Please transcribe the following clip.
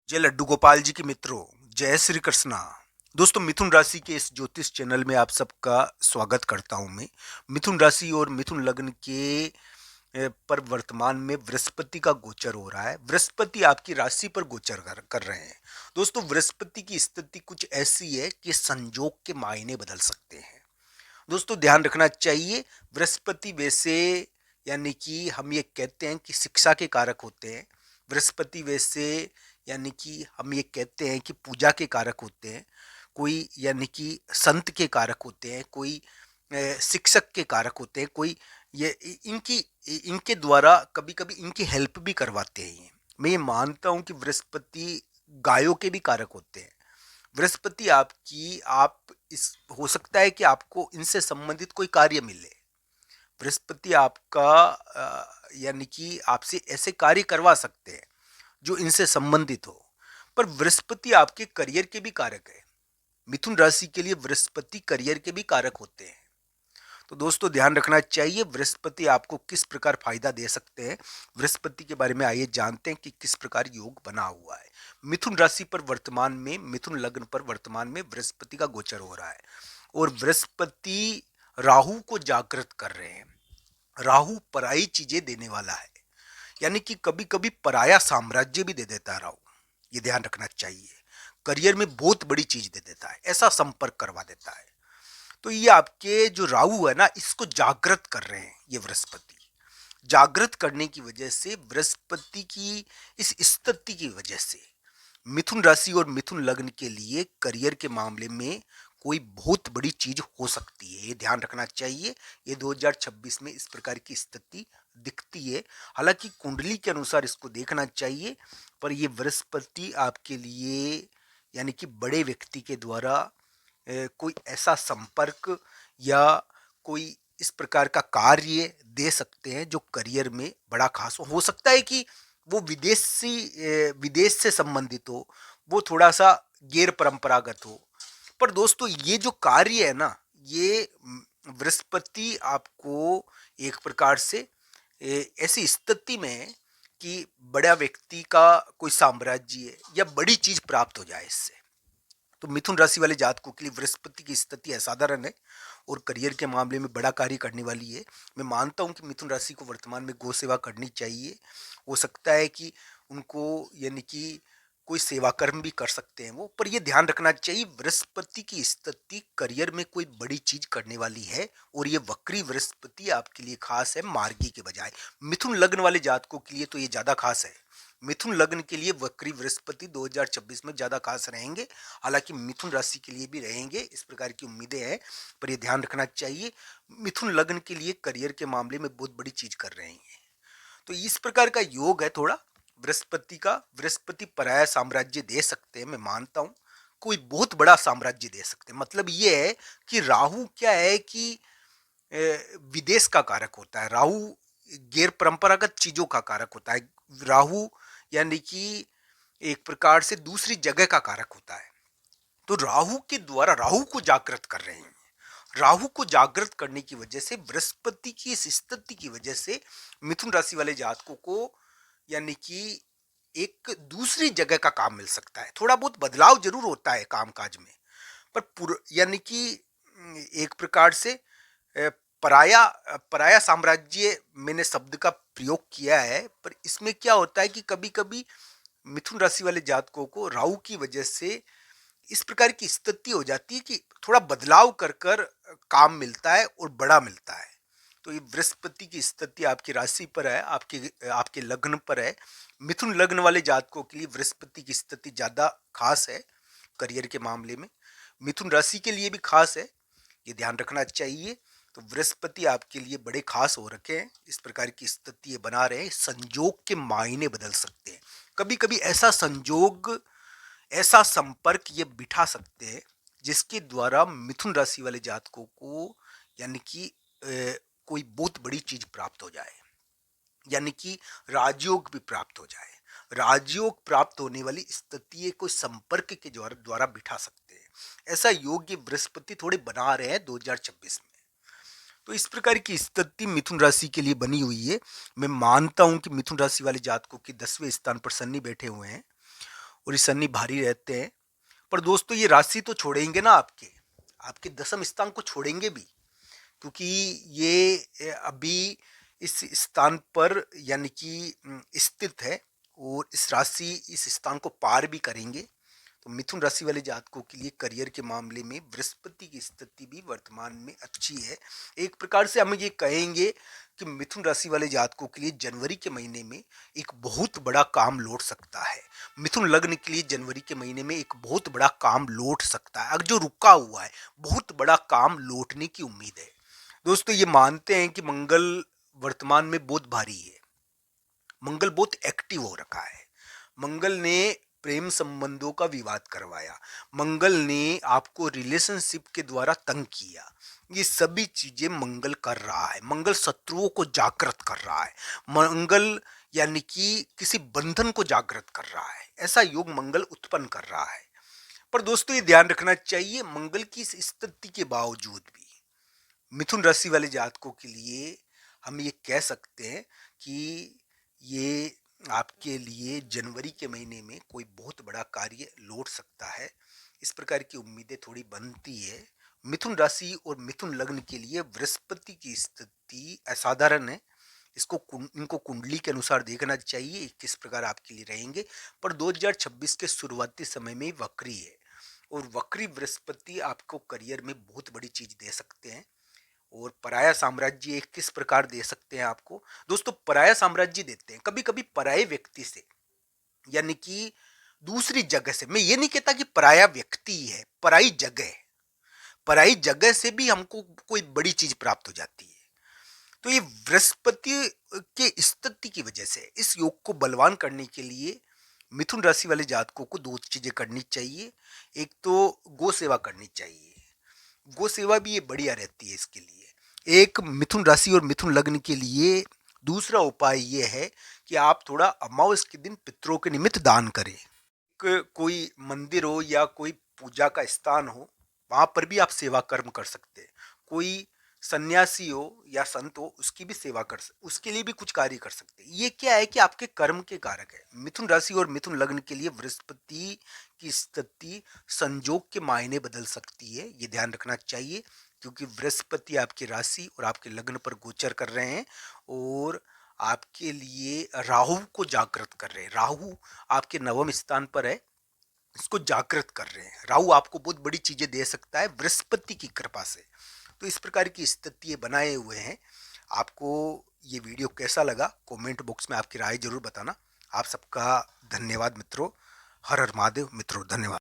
जय लड्डू गोपाल जी के मित्रों, जय श्री कृष्णा। दोस्तों, मिथुन राशि के इस ज्योतिष चैनल में आप सबका स्वागत करता हूं मैं। मिथुन राशि और मिथुन लग्न के पर वर्तमान में बृहस्पति का गोचर हो रहा है। बृहस्पति आपकी राशि पर गोचर कर रहे हैं। दोस्तों, बृहस्पति की स्थिति कुछ ऐसी है कि संयोग के मायने बदल सकते हैं। दोस्तों, ध्यान रखना चाहिए। बृहस्पति वैसे यानी कि हम ये कहते हैं कि शिक्षा के कारक होते हैं। बृहस्पति वैसे यानी कि हम ये कहते हैं कि पूजा के कारक होते हैं। कोई यानी कि संत के कारक होते हैं, कोई शिक्षक के कारक होते हैं, कोई ये इनके द्वारा कभी कभी इनकी हेल्प भी करवाते हैं ये। मैं ये मानता हूँ कि बृहस्पति गायों के भी कारक होते हैं। बृहस्पति आपकी आप इस हो सकता है कि आपको इनसे संबंधित कोई कार्य मिले। बृहस्पति आपका यानी कि आपसे ऐसे कार्य करवा सकते हैं जो इनसे संबंधित हो। पर बृहस्पति आपके करियर के भी कारक है। मिथुन राशि के लिए बृहस्पति करियर के भी कारक होते हैं। तो दोस्तों, ध्यान रखना चाहिए बृहस्पति आपको किस प्रकार फायदा दे सकते हैं। बृहस्पति के बारे में आइए जानते हैं कि किस प्रकार योग बना हुआ है। मिथुन राशि पर वर्तमान में, मिथुन लग्न पर वर्तमान में बृहस्पति का गोचर हो रहा है और बृहस्पति राहु को जागृत कर रहे हैं। राहु पराई चीजें देने वाला है, यानी कि कभी कभी पराया साम्राज्य भी दे देता है राहु। ये ध्यान रखना चाहिए। करियर में बहुत बड़ी चीज दे देता है, ऐसा संपर्क करवा देता है। तो ये आपके जो राहु है ना, इसको जागृत कर रहे हैं। ये बृहस्पति जागृत करने की वजह से, बृहस्पति की इस स्थिति की वजह से मिथुन राशि और मिथुन लग्न के लिए करियर के मामले में कोई बहुत बड़ी चीज हो सकती है। ये ध्यान रखना चाहिए। ये 2026 में इस प्रकार की स्थिति दिखती है। हालांकि कुंडली के अनुसार इसको देखना चाहिए, पर ये बृहस्पति आपके लिए यानी कि बड़े व्यक्ति के द्वारा कोई ऐसा संपर्क या कोई इस प्रकार का कार्य दे सकते हैं जो करियर में बड़ा खास हो सकता है कि वो विदेश से संबंधित हो, वो थोड़ा सा गैर परंपरागत हो। पर दोस्तों, ये जो कार्य है ना, ये बृहस्पति आपको एक प्रकार से ऐसी स्थिति में है कि बड़ा व्यक्ति का कोई साम्राज्य या बड़ी चीज प्राप्त हो जाए इससे। तो मिथुन राशि वाले जातकों के लिए बृहस्पति की स्थिति असाधारण है और करियर के मामले में बड़ा कार्य करने वाली है। मैं मानता हूं कि मिथुन राशि को वर्तमान में गौ सेवा करनी चाहिए। हो सकता है कि उनको यानी कि कोई सेवा कर्म भी कर सकते हैं वो। पर ये ध्यान रखना चाहिए, बृहस्पति की स्थिति करियर में कोई बड़ी चीज करने वाली है और ये वक्री बृहस्पति आपके लिए खास है मार्गी के बजाय। मिथुन लग्न वाले जातकों के लिए तो ये ज्यादा खास है। मिथुन लग्न के लिए वक्री बृहस्पति 2026 में ज्यादा खास रहेंगे। हालांकि मिथुन राशि के लिए भी रहेंगे, इस प्रकार की उम्मीदें हैं। पर यह ध्यान रखना चाहिए, मिथुन लग्न के लिए करियर के मामले में बहुत बड़ी चीज कर रहे हैं। तो इस प्रकार का योग है थोड़ा बृहस्पति का। बृहस्पति पराया साम्राज्य दे सकते हैं, मैं मानता हूं। कोई बहुत बड़ा साम्राज्य दे सकते हैं। मतलब ये है कि राहु क्या है कि विदेश का कारक होता है। राहु गैर परंपरागत चीजों का कारक होता है। राहु यानी कि एक प्रकार से दूसरी जगह का कारक होता है। तो राहु के द्वारा राहु को जागृत कर रहे हैं। राहु को जागृत करने की वजह से, बृहस्पति की इस स्थिति की वजह से मिथुन राशि वाले जातकों को यानी कि एक दूसरी जगह का काम मिल सकता है। थोड़ा बहुत बदलाव जरूर होता है कामकाज में, पर यानी कि एक प्रकार से पराया पराया साम्राज्य मैंने शब्द का प्रयोग किया है। पर इसमें क्या होता है कि कभी कभी मिथुन राशि वाले जातकों को राहु की वजह से इस प्रकार की स्थिति हो जाती है कि थोड़ा बदलाव कर कर काम मिलता है और बड़ा मिलता है। तो ये बृहस्पति की स्थिति आपकी राशि पर है, आपके आपके लग्न पर है। मिथुन लग्न वाले जातकों के लिए बृहस्पति की स्थिति ज्यादा खास है करियर के मामले में। मिथुन राशि के लिए भी खास है, ये ध्यान रखना चाहिए। तो बृहस्पति आपके लिए बड़े खास हो रखे हैं। इस प्रकार की स्थिति ये बना रहे हैं। संयोग के मायने बदल सकते हैं। कभी कभी ऐसा संयोग, ऐसा संपर्क ये बिठा सकते हैं जिसके द्वारा मिथुन राशि वाले जातकों को यानी कि कोई बहुत बड़ी चीज प्राप्त हो जाए, यानी कि राजयोग भी प्राप्त हो जाए। राजयोग प्राप्त होने वाली स्थिति को संपर्क के द्वारा द्वारा बिठा सकते हैं। ऐसा योग ये बृहस्पति थोड़े बना रहे हैं 2026 में। तो इस प्रकार की स्थिति मिथुन राशि के लिए बनी हुई है। मैं मानता हूं कि मिथुन राशि वाले जातकों के 10वें स्थान पर शनि बैठे हुए हैं और ये शनि भारी रहते हैं। पर दोस्तों ये राशि तो छोड़ेंगे ना आपके दसम स्थान को छोड़ेंगे भी, क्योंकि ये अभी इस स्थान पर यानी कि स्थित है और इस राशि इस स्थान को पार भी करेंगे। तो मिथुन राशि वाले जातकों के लिए करियर के मामले में बृहस्पति की स्थिति भी वर्तमान में अच्छी है। एक प्रकार से हम ये कहेंगे कि मिथुन राशि वाले जातकों के लिए जनवरी के महीने में एक बहुत बड़ा काम लौट सकता है। मिथुन लग्न के लिए जनवरी के महीने में एक बहुत बड़ा काम लौट सकता है। अगर जो रुका हुआ है बहुत बड़ा काम लौटने की उम्मीद है। दोस्तों ये मानते हैं कि मंगल वर्तमान में बहुत भारी है। मंगल बहुत एक्टिव हो रखा है। मंगल ने प्रेम संबंधों का विवाद करवाया। मंगल ने आपको रिलेशनशिप के द्वारा तंग किया। ये सभी चीजें मंगल कर रहा है। मंगल शत्रुओं को जागृत कर रहा है। मंगल यानी कि किसी बंधन को जागृत कर रहा है। ऐसा योग मंगल उत्पन्न कर रहा है। पर दोस्तों ये ध्यान रखना चाहिए, मंगल की इस स्थिति के बावजूद भी मिथुन राशि वाले जातकों के लिए हम ये कह सकते हैं कि ये आपके लिए जनवरी के महीने में कोई बहुत बड़ा कार्य लौट सकता है। इस प्रकार की उम्मीदें थोड़ी बनती है। मिथुन राशि और मिथुन लग्न के लिए बृहस्पति की स्थिति असाधारण है। इनको कुंडली के अनुसार देखना चाहिए किस प्रकार आपके लिए रहेंगे। पर 2026 के शुरुआती समय में वक्री है और वक्री बृहस्पति आपको करियर में बहुत बड़ी चीज दे सकते हैं। और पराया साम्राज्य एक किस प्रकार दे सकते हैं आपको? दोस्तों पराया साम्राज्य देते हैं कभी कभी पराये व्यक्ति से, यानी कि दूसरी जगह से। मैं ये नहीं कहता कि पराया व्यक्ति है, पराई जगह है। पराई जगह से भी हमको कोई बड़ी चीज प्राप्त हो जाती है। तो ये बृहस्पति के स्थिति की वजह से इस योग को बलवान करने के लिए मिथुन राशि वाले जातकों को दो चीजें करनी चाहिए। एक तो गो सेवा करनी चाहिए। गो सेवा भी ये बढ़िया रहती है इसके लिए। एक मिथुन राशि और मिथुन लग्न के लिए दूसरा उपाय ये है कि आप थोड़ा अमावस के दिन पितरों के निमित्त दान करें। कोई मंदिर हो या कोई पूजा का स्थान हो, वहां पर भी आप सेवा कर्म कर सकते हैं। कोई सन्यासी हो या संत हो, उसकी भी सेवा कर सकते, उसके लिए भी कुछ कार्य कर सकते हैं। ये क्या है कि आपके कर्म के कारक है। मिथुन राशि और मिथुन लग्न के लिए बृहस्पति की स्थिति संजोग के मायने बदल सकती है, ये ध्यान रखना चाहिए। क्योंकि बृहस्पति आपकी राशि और आपके लग्न पर गोचर कर रहे हैं और आपके लिए राहु को जागृत कर रहे हैं। राहु आपके नवम स्थान पर है, इसको जागृत कर रहे हैं। राहु आपको बहुत बड़ी चीजें दे सकता है बृहस्पति की कृपा से। तो इस प्रकार की स्थिति बनाए हुए हैं। आपको ये वीडियो कैसा लगा कमेंट बॉक्स में आपकी राय जरूर बताना। आप सबका धन्यवाद मित्रों। हर हर महादेव मित्रों, धन्यवाद।